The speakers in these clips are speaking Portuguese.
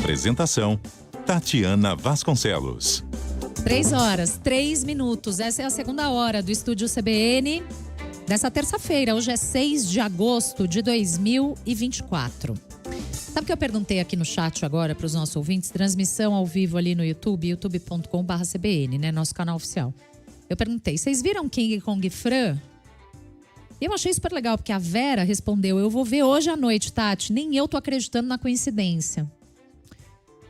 Apresentação: Tatiana Vasconcelos. 3h03. Essa é a segunda hora do Estúdio CBN dessa terça-feira. Hoje é 6 de agosto de 2024. Sabe o que eu perguntei aqui no chat agora para os nossos ouvintes? Transmissão ao vivo ali no YouTube, youtube.com/CBN, né? Nosso canal oficial. Eu perguntei, vocês viram King Kong Fran? E eu achei super legal, porque a Vera respondeu, eu vou ver hoje à noite, Tati. Nem eu tô acreditando na coincidência.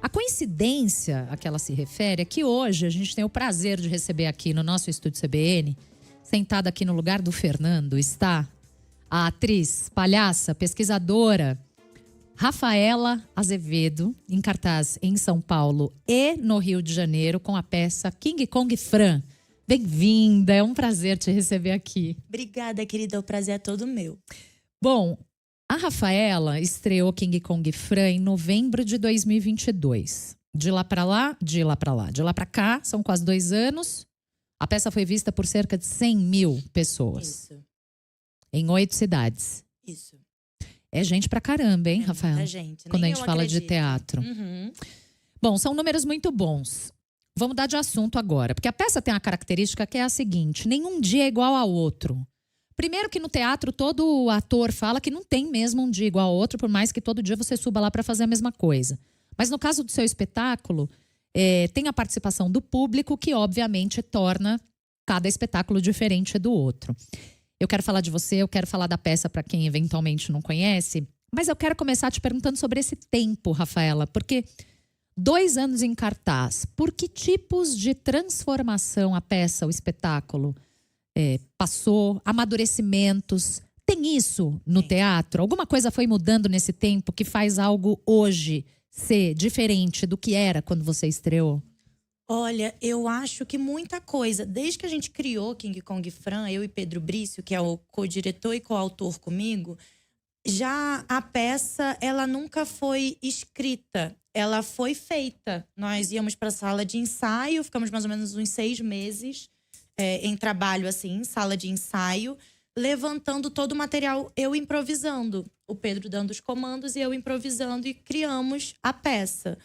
A coincidência a que ela se refere é que hoje a gente tem o prazer de receber aqui no nosso Estúdio CBN, sentada aqui no lugar do Fernando, está a atriz, palhaça, pesquisadora, Rafaela Azevedo, em cartaz em São Paulo e no Rio de Janeiro, com a peça King Kong Fran. Bem-vinda, é um prazer te receber aqui. Obrigada, querida, o prazer é todo meu. Bom, a Rafaela estreou King Kong Fran em novembro de 2022. De lá pra cá, são quase 2 anos. A peça foi vista por cerca de 100 mil pessoas. Isso. Em 8 cidades. Isso. É gente pra caramba, hein, Rafaela? Muita gente. Quando a Nem gente eu fala de acredito. teatro. Uhum. Bom, são números muito bons. Vamos mudar de assunto agora, porque a peça tem uma característica que é a seguinte: nenhum dia é igual ao outro. Primeiro que no teatro todo ator fala que não tem mesmo um dia igual ao outro, por mais que todo dia você suba lá para fazer a mesma coisa. Mas no caso do seu espetáculo, tem a participação do público, que obviamente torna cada espetáculo diferente do outro. Eu quero falar de você, eu quero falar da peça para quem eventualmente não conhece, mas eu quero começar te perguntando sobre esse tempo, Rafaela, porque 2 anos em cartaz, por que tipos de transformação a peça, o espetáculo, passou, amadurecimentos? Tem isso no teatro? Alguma coisa foi mudando nesse tempo que faz algo hoje ser diferente do que era quando você estreou? Olha, eu acho que muita coisa. Desde que a gente criou King Kong Fran, eu e Pedro Brício, que é o co-diretor e coautor comigo, já a peça, ela nunca foi escrita, ela foi feita. Nós íamos para a sala de ensaio, ficamos mais ou menos uns 6 meses em trabalho, assim, sala de ensaio, levantando todo o material, eu improvisando. O Pedro dando os comandos e eu improvisando, e criamos a peça.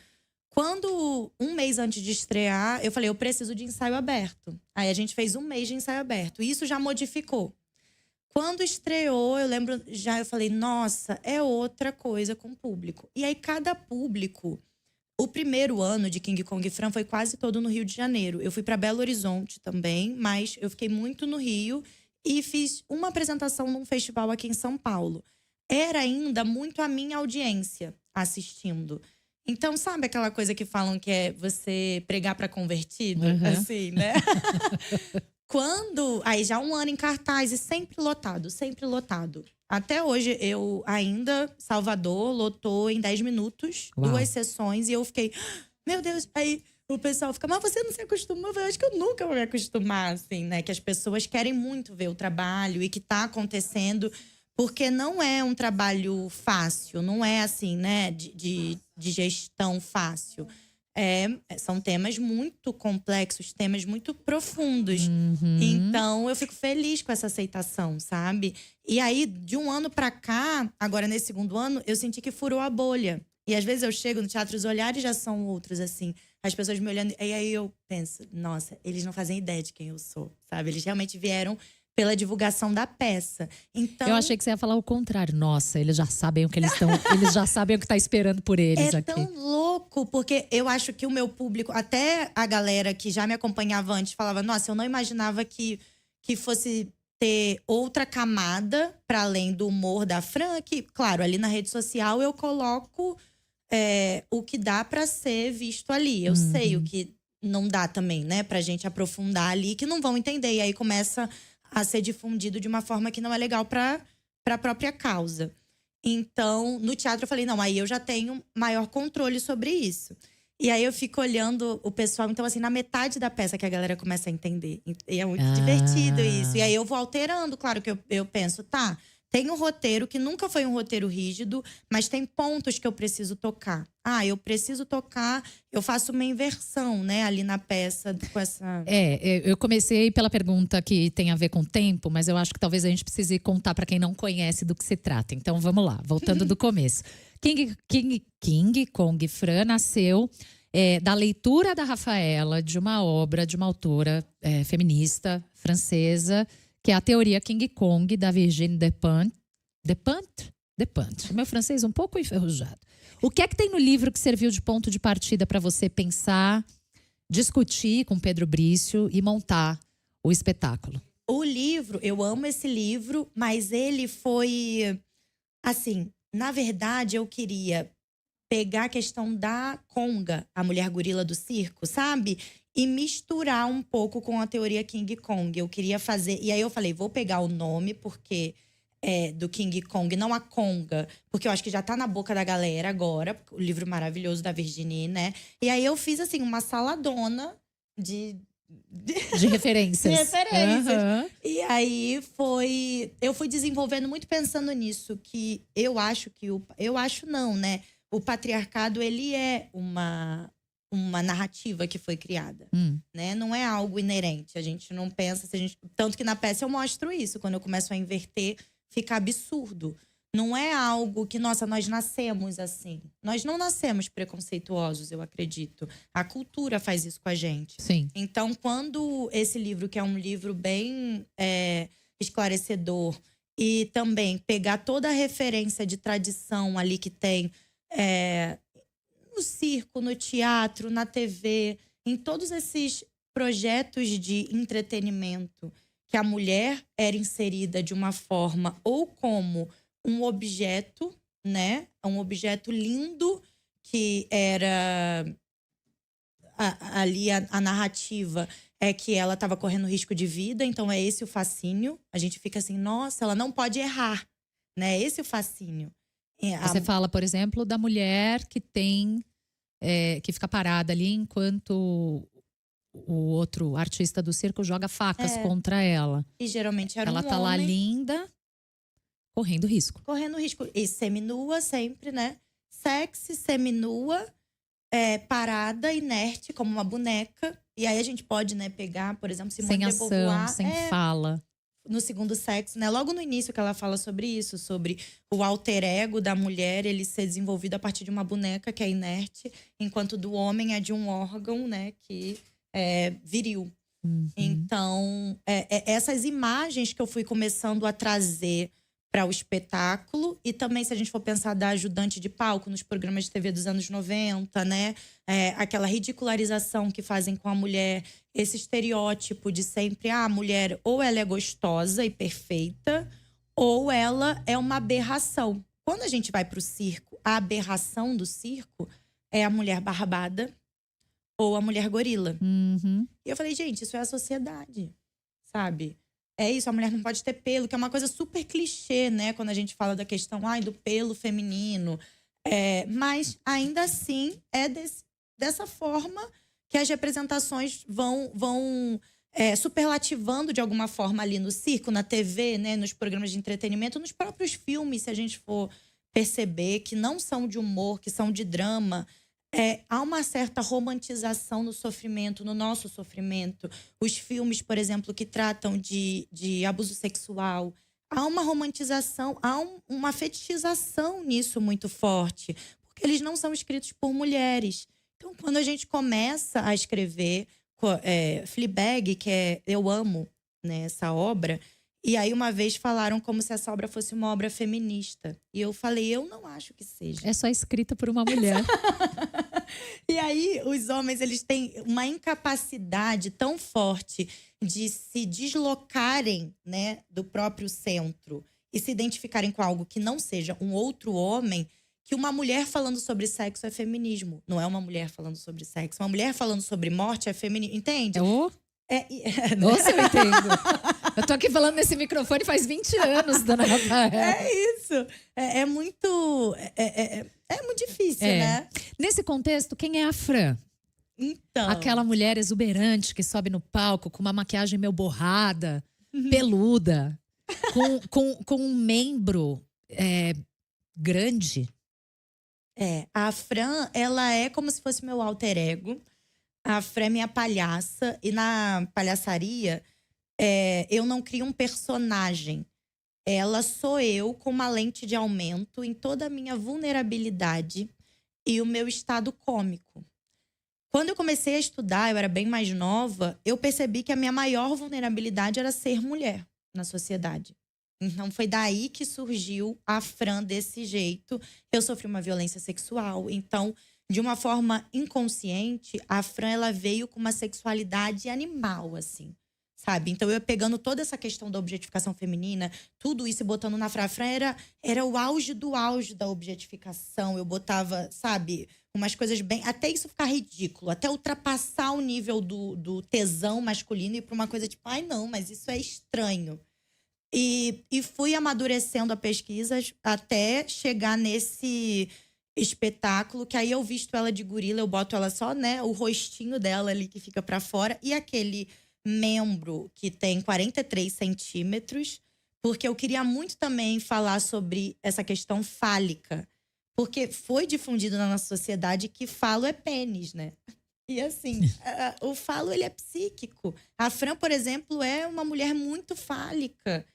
Quando, 1 mês antes de estrear, eu falei, eu preciso de ensaio aberto. Aí a gente fez 1 mês de ensaio aberto. E isso já modificou. Quando estreou, eu lembro, eu falei, nossa, é outra coisa com o público. E aí cada público… O primeiro ano de King Kong Fran foi quase todo no Rio de Janeiro. Eu fui para Belo Horizonte também, mas eu fiquei muito no Rio e fiz uma apresentação num festival aqui em São Paulo. Era ainda muito a minha audiência assistindo. Então, sabe aquela coisa que falam que é você pregar para convertido? Uhum. Assim, né? Aí já 1 ano em cartaz e sempre lotado, sempre lotado. Até hoje, Salvador lotou em 10 minutos, Uau. 2 sessões. E eu fiquei, meu Deus, aí o pessoal fica, mas você não se acostumou? Eu acho que eu nunca vou me acostumar, assim, né? Que as pessoas querem muito ver o trabalho e que tá acontecendo. Porque não é um trabalho fácil, não é assim, né? De gestão fácil. São temas muito complexos, temas muito profundos. Uhum. Então, eu fico feliz com essa aceitação, sabe? E aí, de 1 ano pra cá, agora nesse 2º ano, eu senti que furou a bolha. E às vezes eu chego no teatro, os olhares já são outros, assim. As pessoas me olhando, e aí eu penso, nossa, eles não fazem ideia de quem eu sou, sabe? Eles realmente vieram pela divulgação da peça. Então, Eu achei que você ia falar o contrário. Nossa, eles já sabem o que eles estão… eles já sabem o que está esperando por eles aqui. tão louco, porque eu acho que o meu público, até a galera que já me acompanhava antes, falava, nossa, eu não imaginava que fosse ter outra camada para além do humor da Fran, que, claro, ali na rede social eu coloco o que dá para ser visto ali. Eu sei o que não dá também, né, pra gente aprofundar ali, que não vão entender. E aí começa a ser difundido de uma forma que não é legal para a própria causa. Então, no teatro eu falei, não, aí eu já tenho maior controle sobre isso. E aí eu fico olhando o pessoal, então assim, na metade da peça que a galera começa a entender. E é muito divertido isso. E aí eu vou alterando, claro que eu penso, tá, tem um roteiro que nunca foi um roteiro rígido, mas tem pontos que eu preciso tocar. Eu preciso tocar, eu faço uma inversão, né, ali na peça com essa… Eu comecei pela pergunta que tem a ver com o tempo, mas eu acho que talvez a gente precise contar para quem não conhece do que se trata. Então vamos lá, voltando do começo. King Kong Fran nasceu da leitura da Rafaela de uma obra de uma autora feminista francesa, que é a teoria King Kong, da Virginie Despentes. Despentes. Meu francês um pouco enferrujado. O que é que tem no livro que serviu de ponto de partida para você pensar, discutir com Pedro Brício e montar o espetáculo? O livro, eu amo esse livro, mas ele foi… Assim, na verdade, eu queria pegar a questão da conga, a mulher gorila do circo, sabe? E misturar um pouco com a teoria King Kong. Eu queria fazer… E aí eu falei, vou pegar o nome, porque… do King Kong, não a conga, porque eu acho que já tá na boca da galera agora, o livro maravilhoso da Virginie, né? E aí eu fiz assim uma saladona de referências. de referências. Uhum. E aí eu fui desenvolvendo muito pensando nisso, que eu acho que eu acho não, né? O patriarcado, ele é uma narrativa que foi criada, né? Não é algo inerente. A gente não pensa, tanto que na peça eu mostro isso, quando eu começo a inverter, fica absurdo. Não é algo que, nossa, nós nascemos assim. Nós não nascemos preconceituosos, eu acredito. A cultura faz isso com a gente. Sim. Então, quando esse livro, que é um livro bem esclarecedor, e também pegar toda a referência de tradição ali que tem no circo, no teatro, na TV, em todos esses projetos de entretenimento, que a mulher era inserida de uma forma ou como um objeto, né? Um objeto lindo, que era… Ali a narrativa é que ela estava correndo risco de vida, então é esse o fascínio. A gente fica assim, nossa, ela não pode errar, né? Esse é o fascínio. Você fala, por exemplo, da mulher que que fica parada ali enquanto o outro artista do circo joga facas contra ela. E geralmente era ela tá lá linda, correndo risco. Correndo risco. E seminua sempre, né? Sexy, seminua, parada, inerte, como uma boneca. E aí a gente pode, né, pegar, por exemplo, Simone sem de Beauvoir, ação, sem fala. No Segundo Sexo, né? Logo no início que ela fala sobre isso, sobre o alter ego da mulher, ele ser desenvolvido a partir de uma boneca que é inerte, enquanto do homem é de um órgão, né, que é viril. Então, essas imagens que eu fui começando a trazer para o espetáculo, e também, se a gente for pensar da ajudante de palco nos programas de TV dos anos 90, né? Aquela ridicularização que fazem com a mulher, esse estereótipo de sempre, a mulher ou ela é gostosa e perfeita, ou ela é uma aberração. Quando a gente vai para o circo, a aberração do circo é a mulher barbada ou a mulher gorila. E eu falei, gente, isso é a sociedade, sabe? É isso, a mulher não pode ter pelo, que é uma coisa super clichê, né? Quando a gente fala da questão do pelo feminino. Mas, ainda assim, dessa forma que as representações vão superlativando de alguma forma ali no circo, na TV, né? Nos programas de entretenimento, nos próprios filmes, se a gente for perceber, que não são de humor, que são de drama. Há uma certa romantização no sofrimento, no nosso sofrimento. Os filmes, por exemplo, que tratam de abuso sexual, há uma romantização, há uma fetichização nisso muito forte. Porque eles não são escritos por mulheres. Então, quando a gente começa a escrever Fleabag, que eu amo, né, essa obra… E aí, uma vez falaram como se essa obra fosse uma obra feminista. E eu falei, eu não acho que seja. É só escrita por uma mulher. E aí, os homens, eles têm uma incapacidade tão forte de se deslocarem, né, do próprio centro e se identificarem com algo que não seja um outro homem, que uma mulher falando sobre sexo é feminismo. Não é uma mulher falando sobre sexo. Uma mulher falando sobre morte é feminismo. Entende? Nossa, eu entendo. Eu tô aqui falando nesse microfone faz 20 anos, dona Rafaela. É isso. É muito difícil, né? Nesse contexto, quem é a Fran? Então… Aquela mulher exuberante que sobe no palco com uma maquiagem meio borrada, peluda, com um membro grande. A Fran, ela é como se fosse meu alter ego. A Fran é minha palhaça. E na palhaçaria, eu não crio um personagem. ela sou eu com uma lente de aumento em toda a minha vulnerabilidade e o meu estado cômico. Quando eu comecei a estudar, eu era bem mais nova, eu percebi que a minha maior vulnerabilidade era ser mulher na sociedade. Então foi daí que surgiu a Fran desse jeito. Eu sofri uma violência sexual, então de uma forma inconsciente, a Fran ela veio com uma sexualidade animal, assim, sabe? Então eu ia pegando toda essa questão da objetificação feminina, tudo isso e botando na Fran. A Fran era o auge do auge da objetificação. Eu botava, sabe, umas coisas bem… Até isso ficar ridículo, até ultrapassar o nível do tesão masculino e ir pra uma coisa tipo, ai não, mas isso é estranho. E fui amadurecendo a pesquisa até chegar nesse espetáculo, que aí eu visto ela de gorila, eu boto ela só, né, o rostinho dela ali que fica pra fora e aquele membro que tem 43 centímetros, porque eu queria muito também falar sobre essa questão fálica, porque foi difundido na nossa sociedade que falo é pênis, né? E assim, o falo ele é psíquico. A Fran, por exemplo, é uma mulher muito fálica.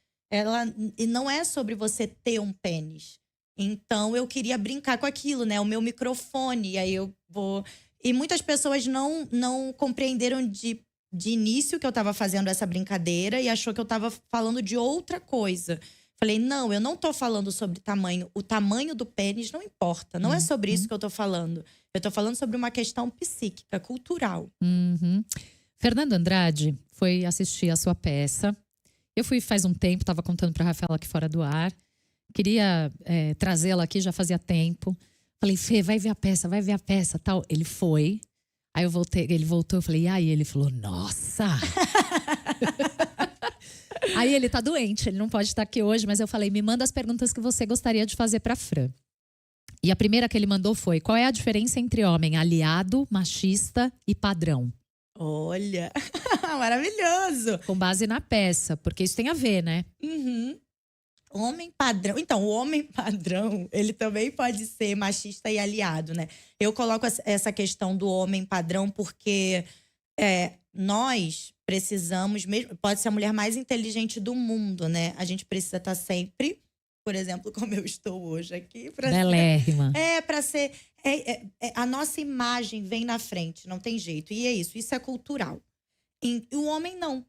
E não é sobre você ter um pênis. Então eu queria brincar com aquilo, né? O meu microfone. E aí eu vou… E muitas pessoas não compreenderam de início que eu tava fazendo essa brincadeira e achou que eu tava falando de outra coisa. Falei, não, eu não tô falando sobre tamanho. O tamanho do pênis não importa. Não é sobre isso que eu tô falando. Eu tô falando sobre uma questão psíquica, cultural. Fernando Andrade foi assistir a sua peça. Eu fui faz um tempo, estava contando para a Rafaela aqui fora do ar. Queria trazê-la aqui, já fazia tempo. Falei, Fê, vai ver a peça, tal. Ele foi. Aí eu voltei, ele voltou, eu falei, e aí? Ele falou, nossa! Aí ele tá doente, ele não pode estar aqui hoje, mas eu falei, me manda as perguntas que você gostaria de fazer pra Fran. E a primeira que ele mandou foi, qual é a diferença entre homem aliado, machista e padrão? Olha, maravilhoso! Com base na peça, porque isso tem a ver, né? Homem padrão. Então, o homem padrão, ele também pode ser machista e aliado, né? Eu coloco essa questão do homem padrão porque nós precisamos, mesmo, pode ser a mulher mais inteligente do mundo, né? A gente precisa estar sempre, por exemplo, como eu estou hoje aqui. Belérrima. Pra ser… a nossa imagem vem na frente, não tem jeito. E é isso é cultural. E o homem não.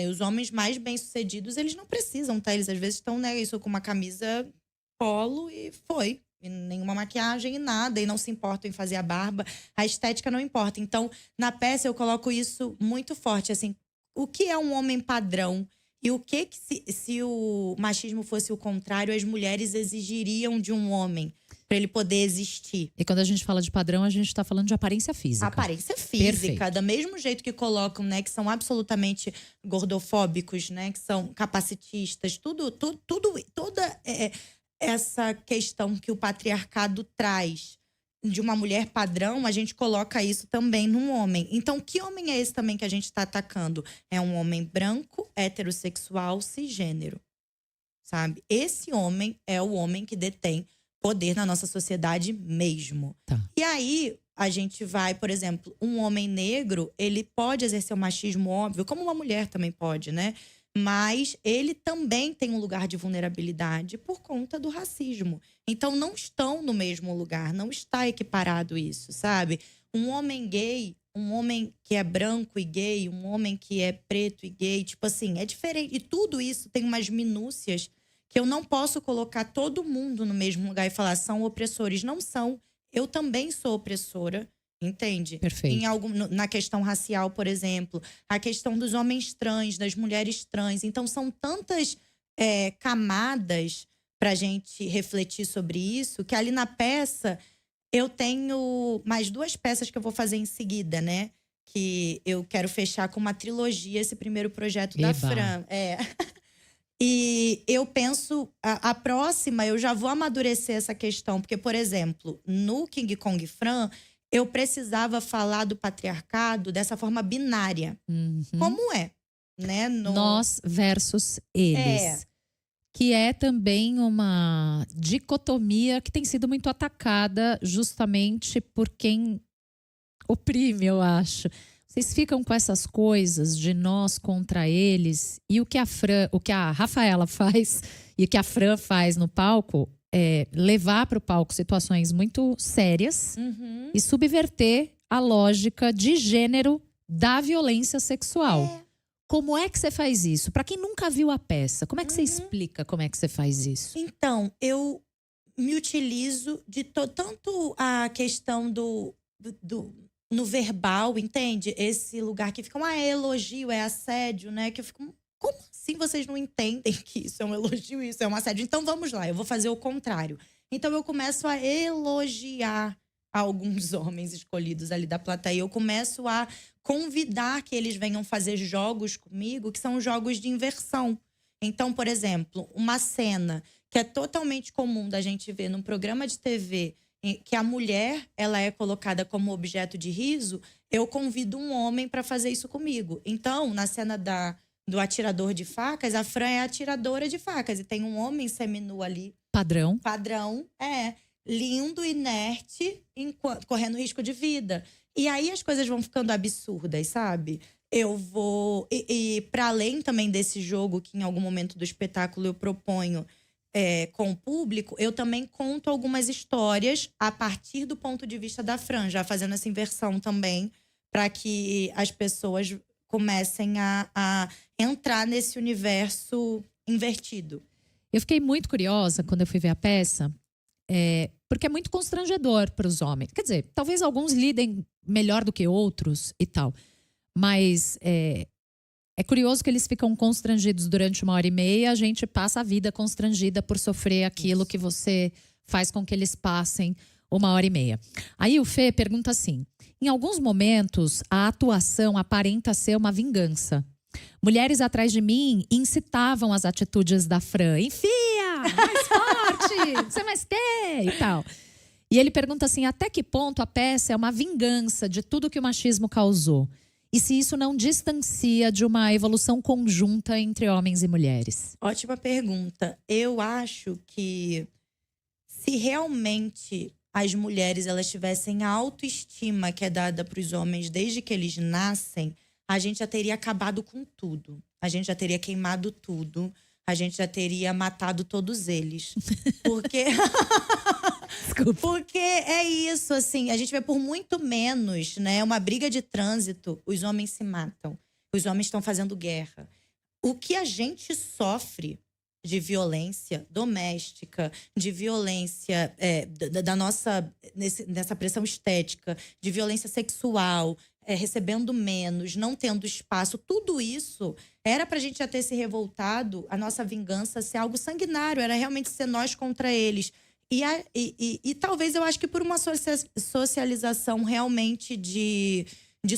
Os homens mais bem-sucedidos, eles não precisam, tá? Eles às vezes estão, né, isso com uma camisa polo e foi. E nenhuma maquiagem e nada. E não se importam em fazer a barba. A estética não importa. Então, na peça eu coloco isso muito forte. Assim, o que é um homem padrão? E o que se o machismo fosse o contrário, as mulheres exigiriam de um homem para ele poder existir? E quando a gente fala de padrão, a gente tá falando de aparência física. Aparência física. Perfeito. Do mesmo jeito que colocam, né, que são absolutamente gordofóbicos, né, que são capacitistas, toda essa questão que o patriarcado traz de uma mulher padrão, a gente coloca isso também num homem. Então, que homem é esse também que a gente está atacando? É um homem branco, heterossexual, cisgênero, sabe? Esse homem é o homem que detém poder na nossa sociedade mesmo. Tá. E aí, a gente vai, por exemplo, um homem negro, ele pode exercer o machismo óbvio, como uma mulher também pode, né? Mas ele também tem um lugar de vulnerabilidade por conta do racismo. Então, não estão no mesmo lugar, não está equiparado isso, sabe? Um homem gay, um homem que é branco e gay, um homem que é preto e gay, tipo assim, é diferente. E tudo isso tem umas minúcias que eu não posso colocar todo mundo no mesmo lugar e falar, são opressores. Não são. Eu também sou opressora. Entende? Perfeito. Na questão racial, por exemplo. A questão dos homens trans, das mulheres trans. Então, são tantas camadas pra gente refletir sobre isso, que ali na peça, eu tenho mais 2 peças que eu vou fazer em seguida, né? Que eu quero fechar com uma trilogia, esse primeiro projeto da Fran. E eu penso, a próxima, eu já vou amadurecer essa questão. Porque, por exemplo, no King Kong Fran, eu precisava falar do patriarcado dessa forma binária. Como é, né? Nós versus eles. Que é também uma dicotomia que tem sido muito atacada justamente por quem oprime, eu acho. Vocês ficam com essas coisas de nós contra eles, e o que a Rafaela faz e o que a Fran faz no palco é levar para o palco situações muito sérias e subverter a lógica de gênero da violência sexual. Como é que você faz isso? Para quem nunca viu a peça, como é que você explica como é que você faz isso? Então, eu me utilizo de tanto a questão no verbal, entende? Esse lugar que fica é elogio, é assédio, né? Que eu fico, como assim vocês não entendem que isso é um elogio, isso é um assédio? Então vamos lá, eu vou fazer o contrário. Então eu começo a elogiar alguns homens escolhidos ali da plateia. Eu começo a convidar que eles venham fazer jogos comigo, que são jogos de inversão. Então, por exemplo, uma cena que é totalmente comum da gente ver num programa de TV, que a mulher ela é colocada como objeto de riso, eu convido um homem para fazer isso comigo. Então, na cena do atirador de facas, a Fran é atiradora de facas. E tem um homem seminu ali. Padrão. Padrão, lindo, inerte, correndo risco de vida. E aí as coisas vão ficando absurdas, sabe? Eu vou… E para além também desse jogo que em algum momento do espetáculo eu proponho com o público, eu também conto algumas histórias a partir do ponto de vista da Fran, já fazendo essa inversão também, para que as pessoas comecem a entrar nesse universo invertido. Eu fiquei muito curiosa quando eu fui ver a peça, porque é muito constrangedor para os homens. Quer dizer, talvez alguns lidem melhor do que outros e tal. Mas é curioso que eles ficam constrangidos durante 1h30. A gente passa a vida constrangida por sofrer aquilo que você faz com que eles passem 1h30. Aí o Fê pergunta assim: em alguns momentos, a atuação aparenta ser uma vingança. Mulheres atrás de mim incitavam as atitudes da Fran. Enfia! Mais forte! Você mais quer! E tal. E ele pergunta assim: até que ponto a peça é uma vingança de tudo que o machismo causou? E se isso não distancia de uma evolução conjunta entre homens e mulheres? Ótima pergunta. Eu acho que se realmente as mulheres elas tivessem a autoestima que é dada para os homens desde que eles nascem, a gente já teria acabado com tudo. A gente já teria queimado tudo. A gente já teria matado todos eles. Porque… Desculpa. Porque é isso, assim, a gente vê por muito menos, né? Uma briga de trânsito, os homens se matam. Os homens estão fazendo guerra. O que a gente sofre de violência doméstica, de violência da nossa… nessa pressão estética, de violência sexual, recebendo menos, não tendo espaço, tudo isso era pra gente já ter se revoltado, a nossa vingança ser algo sanguinário, era realmente ser nós contra eles. E talvez eu acho que por uma socialização realmente de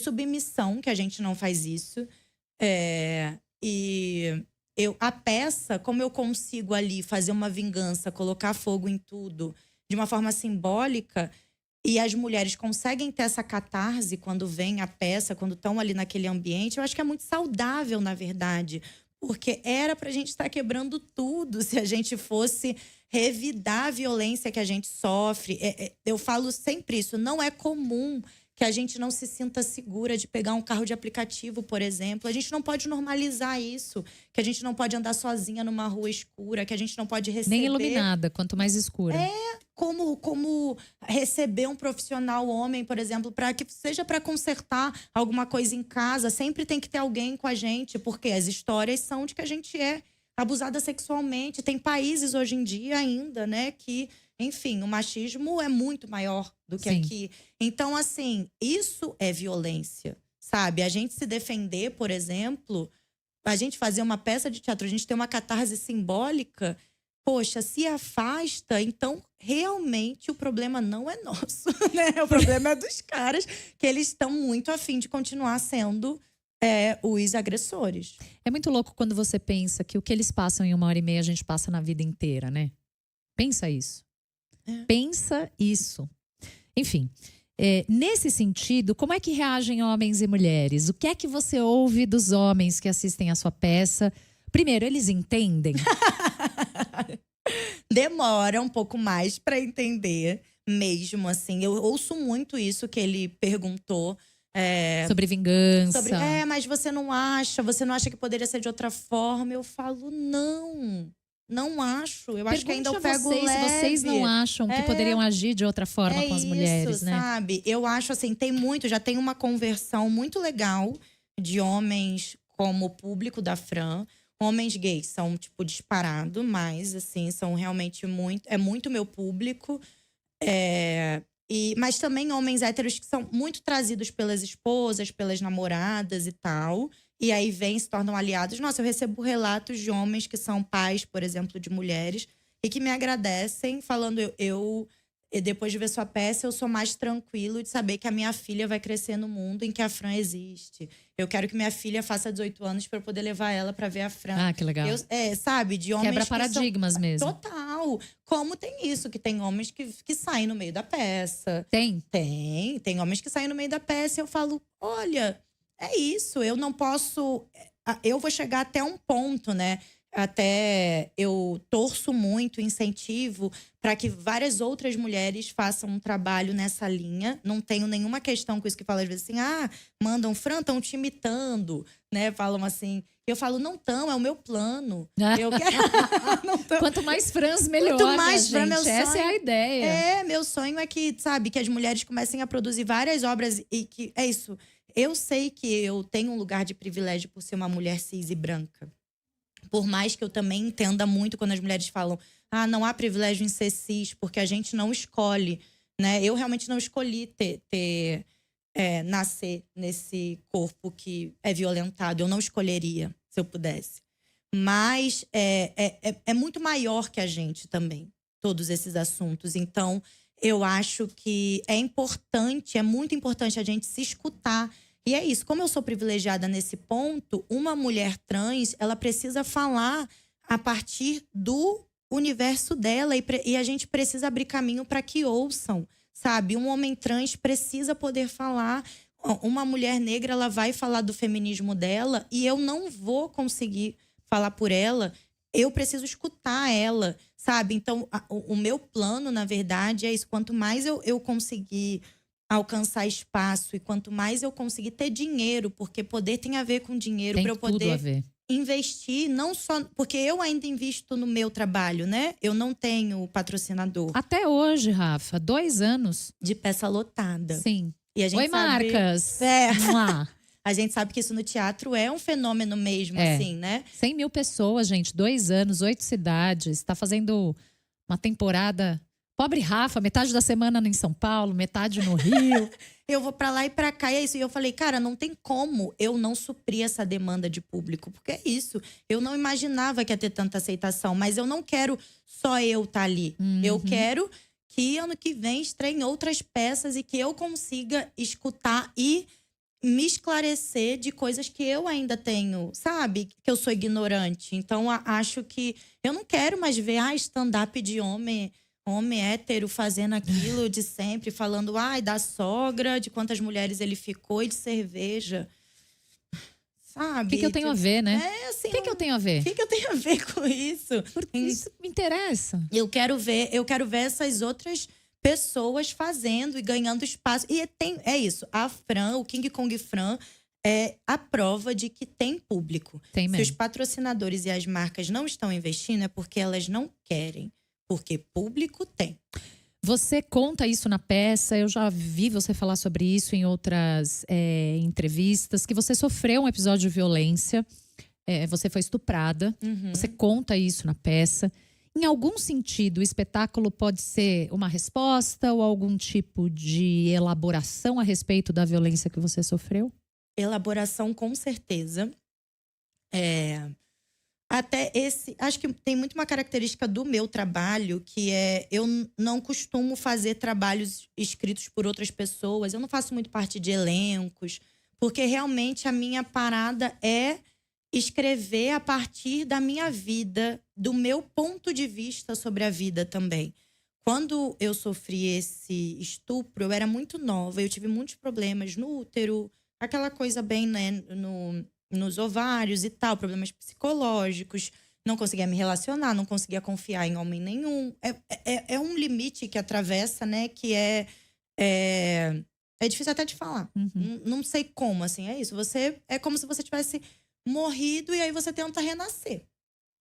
submissão, que a gente não faz isso. A peça, como eu consigo ali fazer uma vingança, colocar fogo em tudo, de uma forma simbólica, e as mulheres conseguem ter essa catarse quando vem a peça, quando estão ali naquele ambiente, eu acho que é muito saudável, na verdade. Porque era pra gente estar quebrando tudo se a gente fosse revidar a violência que a gente sofre. Eu falo sempre isso, não é comum que a gente não se sinta segura de pegar um carro de aplicativo, por exemplo. A gente não pode normalizar isso, que a gente não pode andar sozinha numa rua escura, que a gente não pode receber… Nem iluminada, quanto mais escura. Como receber um profissional homem, por exemplo, para que seja para consertar alguma coisa em casa, sempre tem que ter alguém com a gente, porque as histórias são de que a gente é abusada sexualmente. Tem países hoje em dia ainda, né, que, enfim, o machismo é muito maior do que aqui. Então, assim, isso é violência, sabe? A gente se defender, por exemplo, a gente fazer uma peça de teatro, a gente ter uma catarse simbólica… Poxa, se afasta, então realmente o problema não é nosso, né? O problema é dos caras, que eles estão muito afim de continuar sendo os agressores. É muito louco quando você pensa que o que eles passam em 1h30 a gente passa na vida inteira, né? Pensa isso. Pensa isso. Enfim, nesse sentido, como é que reagem homens e mulheres? O que é que você ouve dos homens que assistem a sua peça? Primeiro, eles entendem? Demora um pouco mais para entender mesmo, assim. Eu ouço muito isso que ele perguntou. Sobre vingança. Mas você não acha que poderia ser de outra forma? Eu falo, não acho. Eu acho que ainda eu pego vocês, leve. se vocês não acham que poderiam agir de outra forma com as mulheres, isso, né? Sabe? Eu acho assim, já tem uma conversão muito legal de homens como público da Fran. Homens gays são, tipo, disparado, mas, assim, são realmente muito meu público. Mas também homens héteros que são muito trazidos pelas esposas, pelas namoradas e tal. E aí se tornam aliados. Nossa, eu recebo relatos de homens que são pais, por exemplo, de mulheres. E que me agradecem, falando, depois de ver sua peça, eu sou mais tranquilo de saber que a minha filha vai crescer no mundo em que a Fran existe. Eu quero que minha filha faça 18 anos para eu poder levar ela para ver a Fran. Ah, que legal. Sabe? De homens Quebra paradigmas mesmo. Total. Como tem isso, que tem homens que saem no meio da peça. Tem? Tem homens que saem no meio da peça e eu falo, olha, é isso, eu não posso… Eu vou chegar até um ponto, né? Até eu torço muito, incentivo para que várias outras mulheres façam um trabalho nessa linha. Não tenho nenhuma questão com isso que fala às vezes assim, mandam, Fran, estão te imitando, né? Falam assim. Eu falo, não tão, é o meu plano. Eu quero… Quanto mais Frans, melhor, Quanto mais gente. Fran, meu sonho… Essa é a ideia. Meu sonho é que, sabe, que as mulheres comecem a produzir várias obras e que… É isso. Eu sei que eu tenho um lugar de privilégio por ser uma mulher cis e branca. Por mais que eu também entenda muito quando as mulheres falam não há privilégio em ser cis, porque a gente não escolhe, né? Eu realmente não escolhi nascer nesse corpo que é violentado. Eu não escolheria, se eu pudesse. Mas é muito maior que a gente também, todos esses assuntos. Então, eu acho que é muito importante a gente se escutar. E é isso, como eu sou privilegiada nesse ponto, uma mulher trans, ela precisa falar a partir do universo dela e a gente precisa abrir caminho para que ouçam, sabe? Um homem trans precisa poder falar, uma mulher negra, ela vai falar do feminismo dela e eu não vou conseguir falar por ela, eu preciso escutar ela, sabe? Então, o meu plano, na verdade, é isso, quanto mais eu conseguir alcançar espaço e quanto mais eu conseguir ter dinheiro, porque poder tem a ver com dinheiro, para eu poder investir, não só… Porque eu ainda invisto no meu trabalho, né? Eu não tenho patrocinador. Até hoje, Rafa, 2 anos. De peça lotada. Sim. E a gente Oi, marcas! A gente sabe que isso no teatro é um fenômeno mesmo, assim, né? 100 mil pessoas, gente, 2 anos, 8 cidades. Tá fazendo uma temporada… Pobre Rafa, metade da semana em São Paulo, metade no Rio. Eu vou pra lá e pra cá, e é isso. E eu falei, cara, não tem como eu não suprir essa demanda de público. Porque é isso. Eu não imaginava que ia ter tanta aceitação. Mas eu não quero só eu estar ali. Eu quero que ano que vem estreiem outras peças e que eu consiga escutar e me esclarecer de coisas que eu ainda tenho, sabe? Que eu sou ignorante. Então, acho que… Eu não quero mais ver stand-up de homem hétero fazendo aquilo de sempre, falando da sogra, de quantas mulheres ele ficou e de cerveja. Sabe? O que eu tenho a ver, né? Assim, o que eu tenho a ver? O que eu tenho a ver com isso? Porque isso me interessa. Eu quero ver essas outras pessoas fazendo e ganhando espaço. E é isso. A Fran, o King Kong Fran, é a prova de que tem público. Tem mesmo. Se os patrocinadores e as marcas não estão investindo, é porque elas não querem. Porque público tem. Você conta isso na peça, eu já vi você falar sobre isso em outras entrevistas, que você sofreu um episódio de violência, você foi estuprada, você conta isso na peça. Em algum sentido, o espetáculo pode ser uma resposta ou algum tipo de elaboração a respeito da violência que você sofreu? Elaboração, com certeza. Acho que tem muito uma característica do meu trabalho, que eu não costumo fazer trabalhos escritos por outras pessoas. Eu não faço muito parte de elencos, porque realmente a minha parada é escrever a partir da minha vida, do meu ponto de vista sobre a vida também. Quando eu sofri esse estupro, eu era muito nova, eu tive muitos problemas no útero, aquela coisa bem, né, nos ovários e tal, problemas psicológicos, não conseguia me relacionar, não conseguia confiar em homem nenhum. É um limite que atravessa, né, que é É difícil até de falar. Não sei como, assim, é isso. É como se você tivesse morrido e aí você tenta renascer.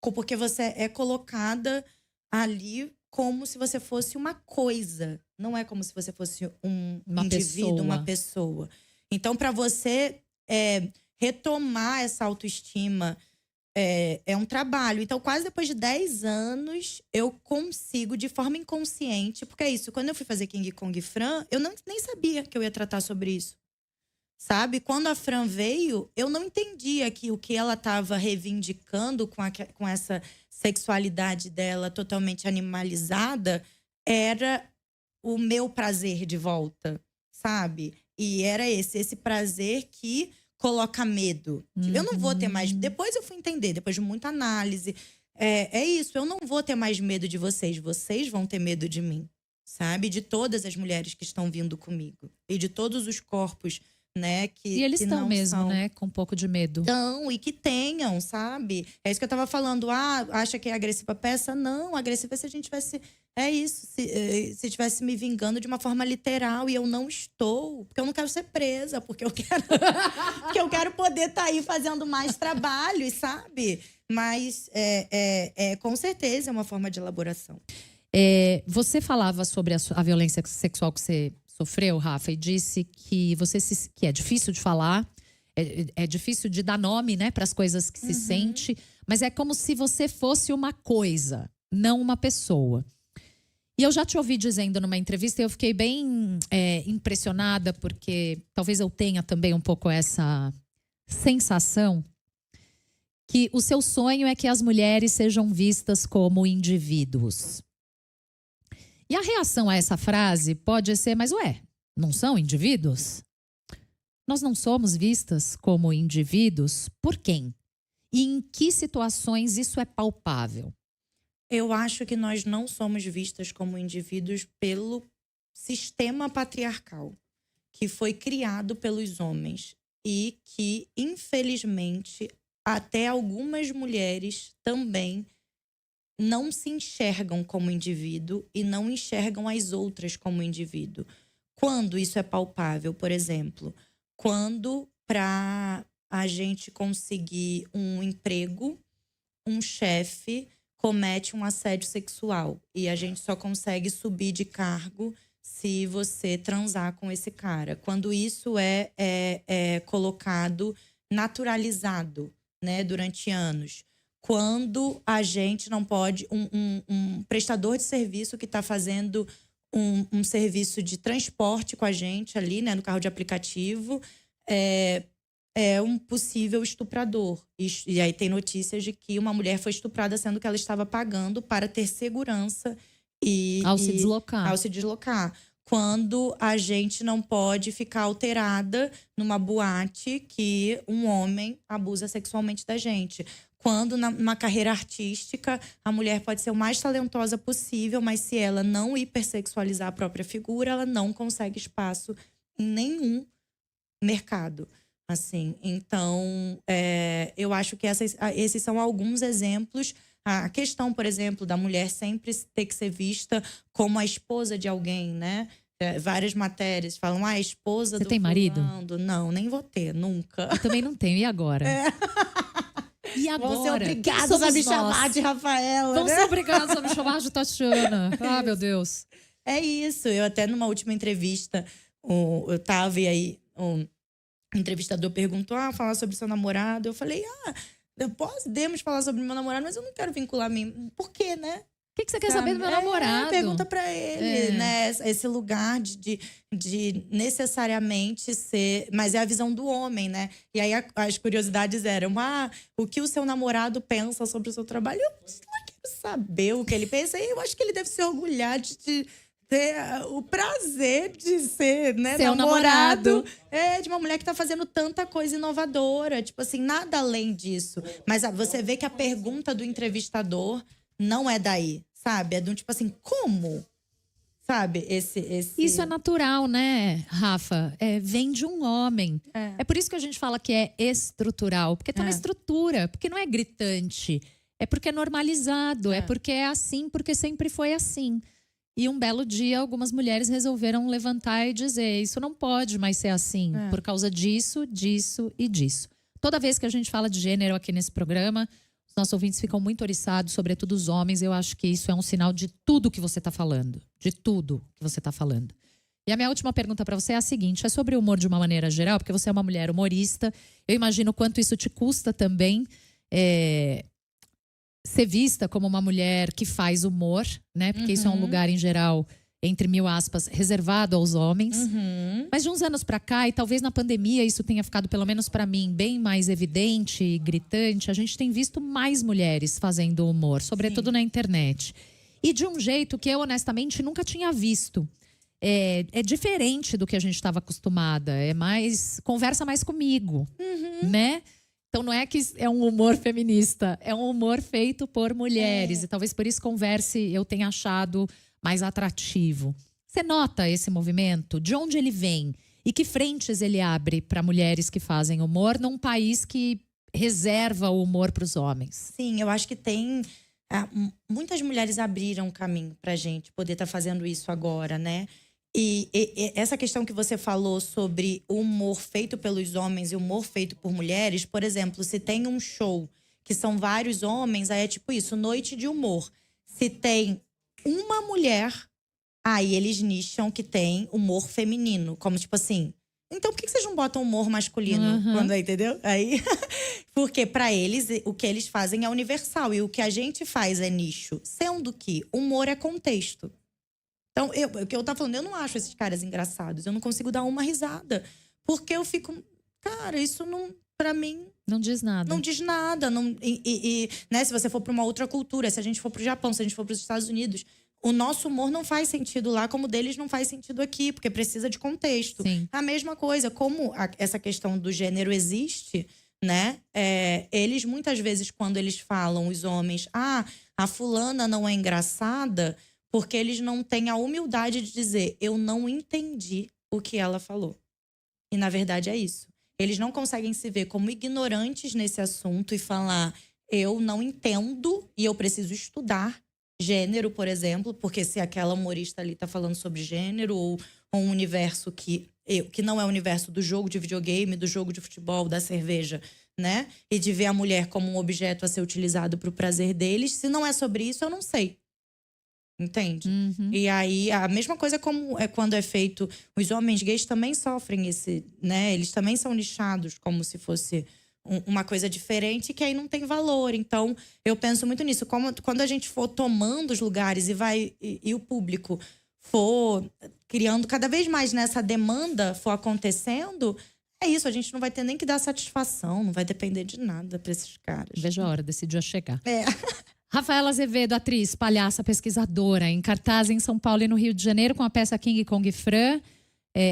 Porque você é colocada ali como se você fosse uma coisa. Não é como se você fosse Uma indivíduo, pessoa. uma pessoa. Então, para você retomar essa autoestima, é um trabalho. Então, quase depois de 10 anos, eu consigo, de forma inconsciente… Porque é isso, quando eu fui fazer King Kong Fran, eu nem sabia que eu ia tratar sobre isso. Sabe? Quando a Fran veio, eu não entendia que o que ela estava reivindicando com essa sexualidade dela totalmente animalizada era o meu prazer de volta, sabe? E era esse prazer que coloca medo. Eu não vou ter mais… Depois eu fui entender, depois de muita análise. É isso, eu não vou ter mais medo de vocês. Vocês vão ter medo de mim, sabe? De todas as mulheres que estão vindo comigo. E de todos os corpos, né, E eles que estão não mesmo, são. né? Com um pouco de medo. Então, e que tenham, sabe? É isso que eu tava falando. Acha que é agressiva peça? Não, agressiva é se a gente tivesse… É isso, se tivesse me vingando de uma forma literal. E eu não estou, porque eu não quero ser presa. Porque eu quero, porque eu quero poder estar aí fazendo mais trabalhos, sabe? Mas, com certeza, é uma forma de elaboração. Você falava sobre a violência sexual que você sofreu, Rafa, e disse que que é difícil de falar, é difícil de dar nome, né, para as coisas que se sente, mas é como se você fosse uma coisa, não uma pessoa. E eu já te ouvi dizendo numa entrevista, e eu fiquei bem impressionada, porque talvez eu tenha também um pouco essa sensação, que o seu sonho é que as mulheres sejam vistas como indivíduos. E a reação a essa frase pode ser, mas não são indivíduos? Nós não somos vistas como indivíduos por quem? E em que situações isso é palpável? Eu acho que nós não somos vistas como indivíduos pelo sistema patriarcal que foi criado pelos homens e que, infelizmente, até algumas mulheres também não se enxergam como indivíduo e não enxergam as outras como indivíduo. Quando isso é palpável, por exemplo, quando para a gente conseguir um emprego, um chefe comete um assédio sexual e a gente só consegue subir de cargo se você transar com esse cara. Quando isso é colocado, naturalizado, né, durante anos. Quando a gente não pode… Um prestador de serviço que está fazendo um serviço de transporte com a gente ali, né, no carro de aplicativo, é um possível estuprador. E aí tem notícias de que uma mulher foi estuprada sendo que ela estava pagando para ter segurança Ao se deslocar. Ao se deslocar. Quando a gente não pode ficar alterada numa boate que um homem abusa sexualmente da gente. Quando numa carreira artística, a mulher pode ser o mais talentosa possível, mas se ela não hipersexualizar a própria figura, ela não consegue espaço em nenhum mercado. Assim, então, eu acho que esses são alguns exemplos. A questão, por exemplo, da mulher sempre ter que ser vista como a esposa de alguém, né? Várias matérias falam, a esposa do… Você tem marido? Não, nem vou ter, nunca. Eu também não tenho. E agora? E agora? Vão ser obrigados a me chamar de Rafaela, Vão né? ser obrigados a me chamar de Tatiana. Ah, meu Deus. É isso. Eu até numa última entrevista, eu tava e aí um entrevistador perguntou, falar sobre seu namorado. Eu falei, podemos falar sobre meu namorado, mas eu não quero vincular mim. Por quê, né? O que você quer saber do meu namorado? Pergunta pra ele, né? Esse lugar de necessariamente ser… Mas é a visão do homem, né? E aí as curiosidades eram… o que o seu namorado pensa sobre o seu trabalho? Eu não quero saber o que ele pensa. E eu acho que ele deve se orgulhar de ter o prazer de ser, né, seu namorado. De uma mulher que tá fazendo tanta coisa inovadora. Tipo assim, nada além disso. Mas você vê que a… do entrevistador não é daí, sabe? É de um tipo assim, como? Sabe? Isso é natural, né, Rafa? Vem de um homem. É por isso que a gente fala que é estrutural. Porque tem uma estrutura. Porque não é gritante. É porque é normalizado. É porque é assim, porque sempre foi assim. E um belo dia, algumas mulheres resolveram levantar e dizer: isso não pode mais ser assim, por causa disso, disso e disso. Toda vez que a gente fala de gênero aqui nesse programa, os nossos ouvintes ficam muito oriçados, sobretudo os homens. Eu acho que isso é um sinal de tudo que você está falando. De tudo que você está falando. E a minha última pergunta para você é a seguinte: é sobre o humor de uma maneira geral, porque você é uma mulher humorista. Eu imagino o quanto isso te custa também ser vista como uma mulher que faz humor, né? Porque isso é um lugar, em geral, entre mil aspas, reservado aos homens. Mas de uns anos pra cá, e talvez na pandemia isso tenha ficado, pelo menos pra mim, bem mais evidente e gritante, a gente tem visto mais mulheres fazendo humor, sobretudo na internet. E de um jeito que eu, honestamente, nunca tinha visto. É diferente do que a gente estava acostumada. Conversa mais comigo, né? Então não é que é um humor feminista, é um humor feito por mulheres. E talvez por isso Converse eu tenha achado mais atrativo. Você nota esse movimento? De onde ele vem? E que frentes ele abre para mulheres que fazem humor num país que reserva o humor para os homens? Sim, eu acho que tem… muitas mulheres abriram o caminho pra gente poder estar fazendo isso agora, né? E essa questão que você falou sobre o humor feito pelos homens e o humor feito por mulheres, por exemplo, se tem um show que são vários homens, aí é tipo isso, noite de humor. Se tem uma mulher, aí eles nicham que tem humor feminino. Como tipo assim, então por que vocês não botam humor masculino? Quando, entendeu? Aí, porque pra eles, o que eles fazem é universal. E o que a gente faz é nicho. Sendo que humor é contexto. Então, o que eu tava falando, eu não acho esses caras engraçados. Eu não consigo dar uma risada. Porque eu fico… Cara, isso não… Pra mim… Não diz nada. Não diz nada. Não, né, se você for pra uma outra cultura, se a gente for pro Japão, se a gente for pros Estados Unidos… O nosso humor não faz sentido lá, como o deles não faz sentido aqui. Porque precisa de contexto. Sim. A mesma coisa, como essa questão do gênero existe… Né? Eles, muitas vezes, quando eles falam, os homens… a fulana não é engraçada… Porque eles não têm a humildade de dizer, eu não entendi o que ela falou. E na verdade é isso. Eles não conseguem se ver como ignorantes nesse assunto e falar, eu não entendo e eu preciso estudar gênero, por exemplo. Porque se aquela humorista ali tá falando sobre gênero ou um universo que não é o universo do jogo de videogame, do jogo de futebol, da cerveja, né? E de ver a mulher como um objeto a ser utilizado pro prazer deles. Se não é sobre isso, eu não sei. Entende? E aí, a mesma coisa como quando é feito… Os homens gays também sofrem esse… né? Eles também são nichados como se fosse uma coisa diferente que aí não tem valor. Então, eu penso muito nisso. Quando a gente for tomando os lugares e o público for criando cada vez mais nessa demanda, for acontecendo… É isso, a gente não vai ter nem que dar satisfação. Não vai depender de nada pra esses caras. Veja a hora desse dia chegar. Rafaela Azevedo, atriz, palhaça, pesquisadora, em cartaz em São Paulo e no Rio de Janeiro com a peça King Kong Fran,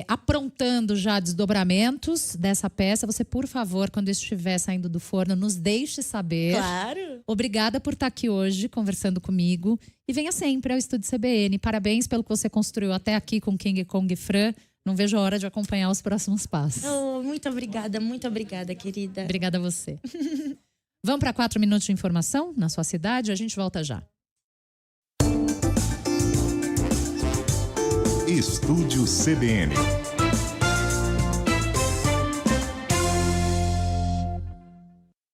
aprontando já desdobramentos dessa peça. Você, por favor, quando estiver saindo do forno, nos deixe saber. Claro! Obrigada por estar aqui hoje conversando comigo. E venha sempre ao Estúdio CBN. Parabéns pelo que você construiu até aqui com King Kong Fran. Não vejo a hora de acompanhar os próximos passos. Muito obrigada, querida. Obrigada a você. Vamos para 4 minutos de informação na sua cidade? A gente volta já. Estúdio CBN.